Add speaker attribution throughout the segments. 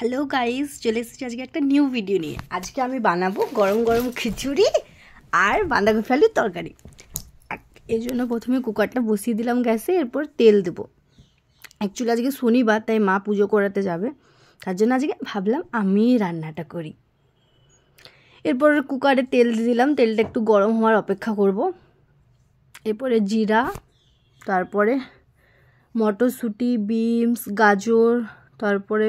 Speaker 1: Hello guys, চলে এসেছি আজকে একটা নিউ ভিডিও নিয়ে। আজকে আমি বানাবো গরম গরম খিচুড়ি আর বাঁধাকপি আলুর তরকারি। এই জন্য প্রথমে কুকারটা বসিয়ে দিলাম গ্যাসে, এরপর তেল দেবো। অ্যাকচুয়ালি আজকে শনিবার, তাই মা পুজো করাতে যাবে, তার জন্য আজকে ভাবলাম আমি রান্নাটা করি। এরপর কুকারে তেল দিয়ে দিলাম, তেলটা একটু গরম হওয়ার অপেক্ষা করব। এরপরে জিরা, তারপরে মটরশুঁটি, বিনস, গাজর, তারপরে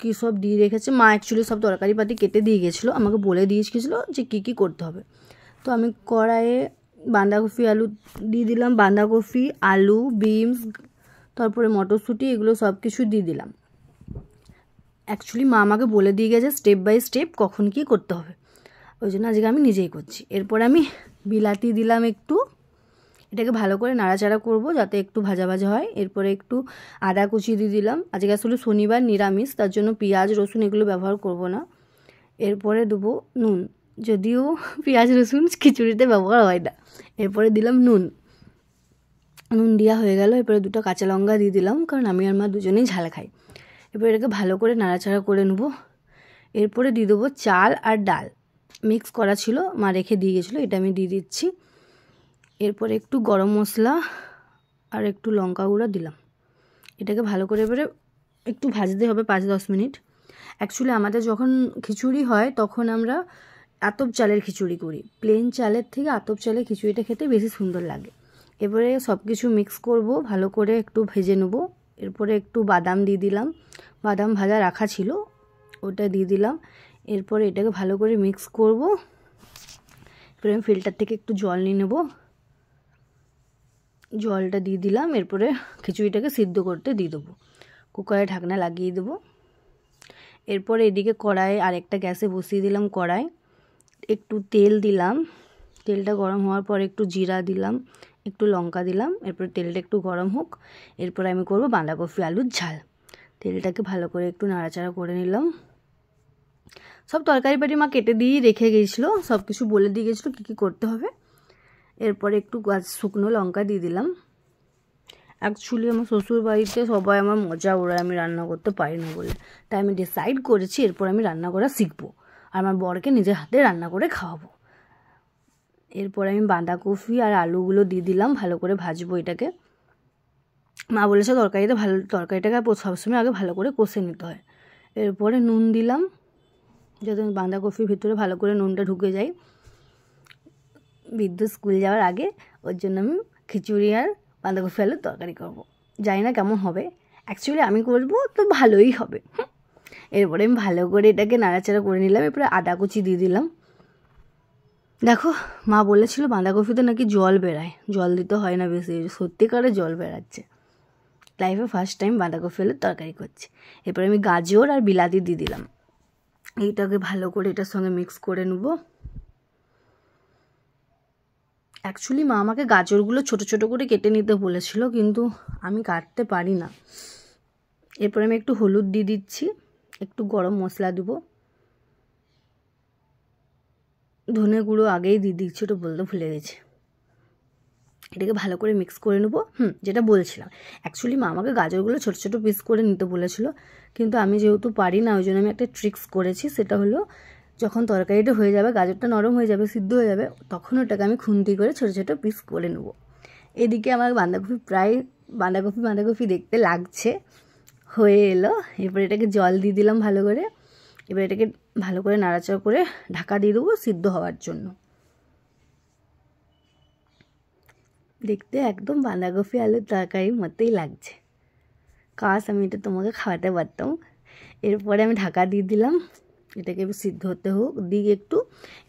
Speaker 1: কী সব দিয়ে রেখেছে মা। অ্যাকচুয়ালি সব তরকারি পাতি কেটে দিয়ে গেছিলো, আমাকে বলে দিয়ে গেছিলো যে কী কী করতে হবে। তো আমি কড়াইয়ে বাঁধাকপি আলু দিয়ে দিলাম, বাঁধাকপি, আলু, বিনস, তারপরে মটরশুঁটি, এগুলো সব কিছু দিয়ে দিলাম। অ্যাকচুয়ালি মা আমাকে বলে দিয়ে গেছে স্টেপ বাই স্টেপ কখন কী করতে হবে, ওই জন্য আজকে আমি নিজেই করছি। এরপর আমি বিলাতি দিলাম একটু, এটাকে ভালো করে নাড়াচাড়া করব যাতে একটু ভাজা ভাজা হয়। এরপরে একটু আদা কুচি দিয়ে দিলাম। আজকে আসলে শনিবার, নিরামিষ, তার জন্য পেঁয়াজ রসুন এগুলো ব্যবহার করব না। এরপরে দেবো নুন, যদিও পেঁয়াজ রসুন খিচুড়িতে ব্যবহার হয় না। এরপরে দিলাম নুন দেওয়া হয়ে গেল। এরপরে দুটো কাঁচা লঙ্কা দিয়ে দিলাম, কারণ আমি আর মা দুজনেই ঝাল খাই। এরপর এটাকে ভালো করে নাড়াচাড়া করে নেব। এরপরে দিয়ে দেবো চাল আর ডাল মিক্স করা ছিল, মা রেখে দিয়ে গেছিলো, এটা আমি দিয়ে দিচ্ছি। এরপরে একটু গরম মশলা আর একটু লঙ্কা গুঁড়া দিলাম। এটাকে ভালো করে এবারে একটু ভাজতে হবে 5-10 মিনিট। অ্যাকচুয়ালি আমাদের যখন খিচুড়ি হয় তখন আমরা আতপ চালের খিচুড়ি করি, প্লেন চালের থেকে আতপ চালের খিচুড়িটা খেতে বেশি সুন্দর লাগে। এবারে সব কিছু মিক্স করব, ভালো করে একটু ভেজে নেব। এরপরে একটু বাদাম দিয়ে দিলাম, বাদাম ভাজা রাখা ছিল ওটা দিয়ে দিলাম। এরপরে এটাকে ভালো করে মিক্স করব। এরপরে আমি ফিল্টার থেকে একটু জল নিয়ে নেব, জলটা দিয়ে দিলাম। এরপরে খিচুড়িটাকে সিদ্ধ করতে দিয়ে দেবো, কুকারে ঢাকনা লাগিয়ে দেবো। এরপরে এদিকে কড়াইয়ে আরেকটা গ্যাসে বসিয়ে দিলাম কড়াই, একটু তেল দিলাম। তেলটা গরম হওয়ার পর একটু জিরা দিলাম, একটু লঙ্কা দিলাম। এরপরে তেলটা একটু গরম হোক, এরপরে আমি করব বাঁধাকপি আলুর ঝাল। তেলটাকে ভালো করে একটু নাড়াচাড়া করে নিলাম। সব তরকারি পাটি মা কেটে দিয়েই রেখে গিয়েছিলো, সব কিছু বলে দিয়ে গেছিলো কী কী করতে হবে। এরপরে একটু শুকনো লঙ্কা দিয়ে দিলাম। অ্যাকচুয়ালি আমার শ্বশুর বাড়িতে সবাই আমার মজা ওড়ায় আমি রান্না করতে পারি না বলে, তাই আমি ডিসাইড করেছি এরপর আমি রান্না করা শিখবো আর আমার বরকে নিজের হাতে রান্না করে খাওয়াবো। এরপর আমি বাঁধাকপি আর আলুগুলো দিয়ে দিলাম, ভালো করে ভাজবো এটাকে। মা বলেছে তরকারিটাকে সবসময় আগে ভালো করে কষে নিতে হয়। এরপরে নুন দিলাম, যাতে বাঁধাকপির ভিতরে ভালো করে নুনটা ঢুকে যায়। বিদ্যুৎ স্কুল যাওয়ার আগে ওর জন্য আমি খিচুড়ি আর বাঁধাকপি আলুর তরকারি করবো, জানি না কেমন হবে, অ্যাকচুয়ালি আমি করবো তো ভালোই হবে। এরপরে আমি ভালো করে এটাকে নাড়াচাড়া করে নিলাম। এরপরে আদা কুচি দিয়ে দিলাম। দেখো, মা বলেছিল বাঁধাকপিতে নাকি জল বেরায়, জল দিতে হয় না বেশি, সত্যিকারে জল বেরাচ্ছে। লাইফে ফার্স্ট টাইম বাঁধাকপি আলুর তরকারি করছি। এরপরে আমি গাজর আর বিলাতি দিয়ে দিলাম, এইটাকে ভালো করে এটার সঙ্গে মিক্স করে নেবো। অ্যাকচুয়ালি মা আমাকে গাজরগুলো ছোট ছোট করে কেটে নিতে বলেছিল, কিন্তু আমি কাটতে পারি না। এরপরে আমি একটু হলুদ দিয়ে দিচ্ছি, একটু গরম মশলা দেবো, ধনে গুঁড়ো আগেই দিয়ে দিচ্ছি, ওটা বলতে ভুলে গেছি। এটাকে ভালো করে মিক্স করে নেবো। যেটা বলছিলাম, অ্যাকচুয়ালি মা আমাকে গাজরগুলো ছোটো ছোটো পিস করে নিতে বলেছিল, কিন্তু আমি যেহেতু পারি না ওই জন্য আমি একটা ট্রিক্স করেছি। সেটা হলো, যখন তরকারিটা হয়ে যাবে, গাজরটা নরম হয়ে যাবে, সিদ্ধ হয়ে যাবে, তখন ওটাকে আমি খুন্তি করে ছোটো ছোটো পিস করে নেব। এদিকে আমার বাঁধাকপি দেখতে লাগছে, হয়ে এলো। এরপর এটাকে জল দিয়ে দিলাম ভালো করে। এবার এটাকে ভালো করে নাড়াচাড়া করে ঢাকা দিয়ে দেবো সিদ্ধ হওয়ার জন্য। দেখতে একদম বাঁধাকপি আলুর তরকারির মতোই লাগছে, কাশ আমি এটা তোমাকে খাওয়াতে পারতাম। এরপরে আমি ঢাকা দিয়ে দিলাম, এটাকে সিদ্ধ হতে হোক।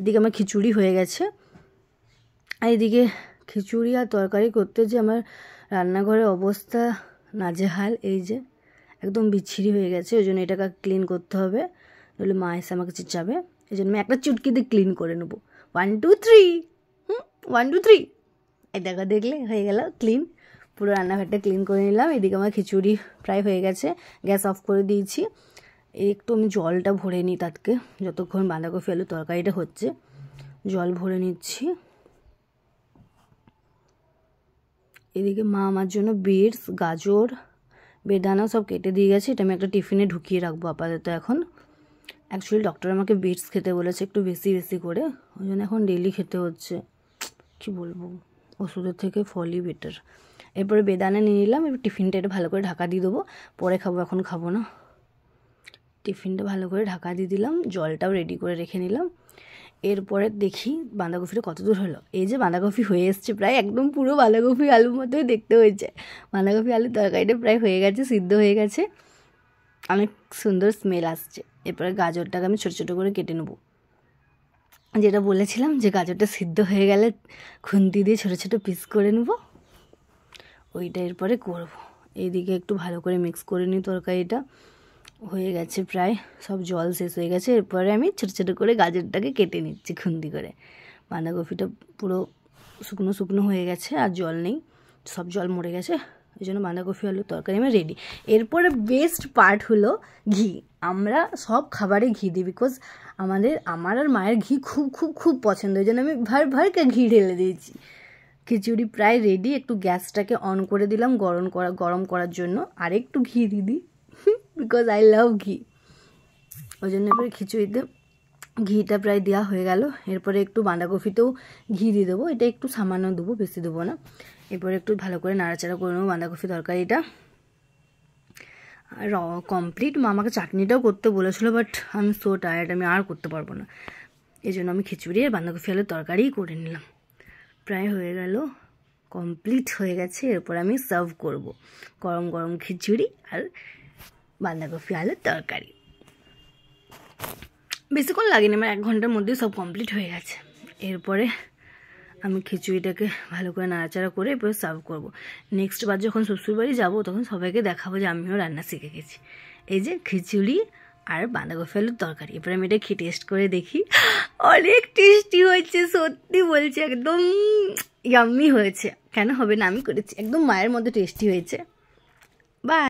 Speaker 1: এদিকে আমার খিচুড়ি হয়ে গেছে, আর এদিকে খিচুড়ি আর তরকারি করতে যে আমার রান্নাঘরের অবস্থা নাজেহাল, এই যে একদম বিচ্ছিরি হয়ে গেছে। ওই জন্য এটাকে ক্লিন করতে হবে, নইলে মা এসে আমাকে চিচাবে। এই জন্য আমি একটা চুটকিতে ক্লিন করে নেবো। 1 2 3, 1 2 3, এই দেখা দেখলে হয়ে গেল ক্লিন। পুরো রান্নাঘরটা ক্লিন করে নিলাম। এদিকে আমার খিচুড়ি প্রায় হয়ে গেছে, গ্যাস অফ করে দিয়েছি। একটু আমি জলটা ভরে নিই, তাতকে যতক্ষণ বাঁধাকপি আলু তরকারিটা হচ্ছে জল ভরে নিচ্ছি। এদিকে মা আমার জন্য বিটস, গাজর, বেদানা সব কেটে দিয়ে গেছে, এটা আমি একটা টিফিনে ঢুকিয়ে রাখবো আপাতত। এখন অ্যাকচুয়ালি ডক্টর আমাকে বিটস খেতে বলেছে একটু বেশি বেশি করে, ওই জন্য এখন ডেলি খেতে হচ্ছে। কি বলবো, ওষুধের থেকে ফলই বেটার। এরপরে বেদানা নিয়ে নিলাম, এবার টিফিনটা এটা ভালো করে ঢাকা দিয়ে দেবো, পরে খাবো, এখন খাবো না। টিফিনটা ভালো করে ঢাকা দিয়ে দিলাম, জলটাও রেডি করে রেখে নিলাম। এরপরে দেখি বাঁধাকপিটা কত দূর হলো। এই যে বাঁধাকপি হয়ে এসছে প্রায়, একদম পুরো বাঁধাকপি আলুর মতোই দেখতে হয়েছে। বাঁধাকপি আলুর তরকারিটা প্রায় হয়ে গেছে, সিদ্ধ হয়ে গেছে, অনেক সুন্দর স্মেল আসছে। এরপরে গাজরটাকে আমি ছোটো ছোটো করে কেটে নেবো। যেটা বলেছিলাম যে গাজরটা সিদ্ধ হয়ে গেলে খুন্তি দিয়ে ছোটো ছোটো পিস করে নেব, ওইটা এরপরে করব। এইদিকে একটু ভালো করে মিক্স করে নিই, তরকারিটা হয়ে গেছে প্রায়, সব জল শেষ হয়ে গেছে। এরপরে আমি ছোটো ছোটো করে গাজরটাকে কেটে নিচ্ছি খুন্তি করে। বাঁধাকপিটা পুরো শুকনো শুকনো হয়ে গেছে, আর জল নেই, সব জল মরে গেছে, এই জন্য বাঁধাকপি আলুর তরকারি আমার রেডি। এরপরে বেস্ট পার্ট হলো ঘি। আমরা সব খাবারে ঘি দিই, বিকজ আমার আর মায়ের ঘি খুব খুব খুব পছন্দ, ওই জন্য আমি ভরকে ঘি ঢেলে দিয়েছি। খিচুড়ি প্রায় রেডি, একটু গ্যাসটাকে অন করে দিলাম গরম করার জন্য, আর একটু ঘি দিয়ে দিই বিকজ আই লাভ ঘি, ওই জন্য এবারে খিচুড়িতে ঘিটা প্রায় দেওয়া হয়ে গেল। এরপরে একটু বাঁধাকপিতেও ঘি দিয়ে দেবো, এটা একটু সামান্য দেবো, বেশি দেবো না। এরপরে একটু ভালো করে নাড়াচাড়া করে নেবো বাঁধাকপি তরকারিটা। আর কমপ্লিট। মা আমাকে চাটনিটাও করতে বলেছিলো, বাট আমি সো টায়ার্ড, আমি আর করতে পারবো না, এই জন্য আমি খিচুড়ি আর বাঁধাকপি আলুর তরকারিই করে নিলাম। প্রায় হয়ে গেল, কমপ্লিট হয়ে গেছে। এরপর আমি সার্ভ করব গরম গরম খিচুড়ি আর বাঁধাকপি আলুর তরকারি। বেশিক্ষণ লাগেনি, আমার 1 ঘন্টার মধ্যেই সব কমপ্লিট হয়ে গেছে। এরপরে আমি খিচুড়িটাকে ভালো করে নাড়াচাড়া করে এরপরে সার্ভ করব। নেক্সট বার যখন শ্বশুরবাড়ি যাবো তখন সবাইকে দেখাবো যে আমিও রান্না শিখে গেছি। এই যে খিচুড়ি আর বাঁধাকপি আলুর তরকারি, এরপরে আমি এটা খেয়ে টেস্ট করে দেখি। অনেক টেস্টি হয়েছে, সত্যি বলছি, একদম ইয়াম্মি হয়েছে। কেন হবে না, আমি করেছি, একদম মায়ের মতো টেস্টি হয়েছে। বাই।